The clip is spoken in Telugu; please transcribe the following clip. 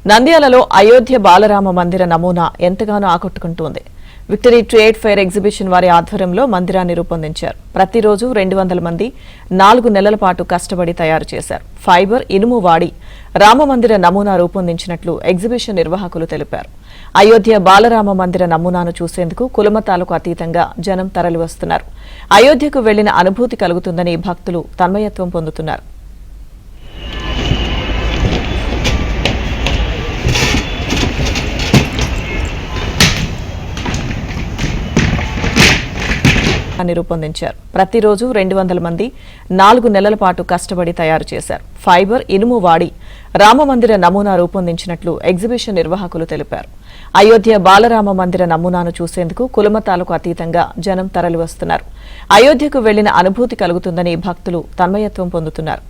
నంద్యాలలో అయోధ్య బాలరామ మందిర నమూనా ఎంతగానో ఆకట్టుకుంటోంది. విక్టరీ ట్రేడ్ ఫెయిర్ ఎగ్జిబిషన్ వారి ఆధ్వర్యంలో మందిరాన్ని రూపొందించారు. ప్రతిరోజు 200 మంది 4 నెలల పాటు కష్టపడి తయారు చేశారు. ఫైబర్, ఇనుము వాడి రామమందిర నమూనా రూపొందించినట్లు ఎగ్జిబిషన్ నిర్వాహకులు తెలిపారు. అయోధ్య బాలరామ మందిర నమూనాను చూసేందుకు కులమతాలకు అతీతంగా జనం తరలివస్తున్నారు. అయోధ్యకు వెళ్లిన అనుభూతి కలుగుతుందని భక్తులు తన్మయత్వం పొందుతున్నారు. రూపొందించారు. ప్రతిరోజు 200 మంది 4 నెలల పాటు కష్టపడి తయారు చేశారు. ఫైబర్, ఇనుము వాడి రామమందిర నమూనా రూపొందించినట్లు ఎగ్జిబిషన్ నిర్వాహకులు తెలిపారు. అయోధ్య బాలరామ మందిర నమూనాను చూసేందుకు కులమతాలకు అతీతంగా జనం తరలివస్తున్నారు. అయోధ్యకు వెళ్లిన అనుభూతి కలుగుతుందని భక్తులు తన్మయత్వం పొందుతున్నారు.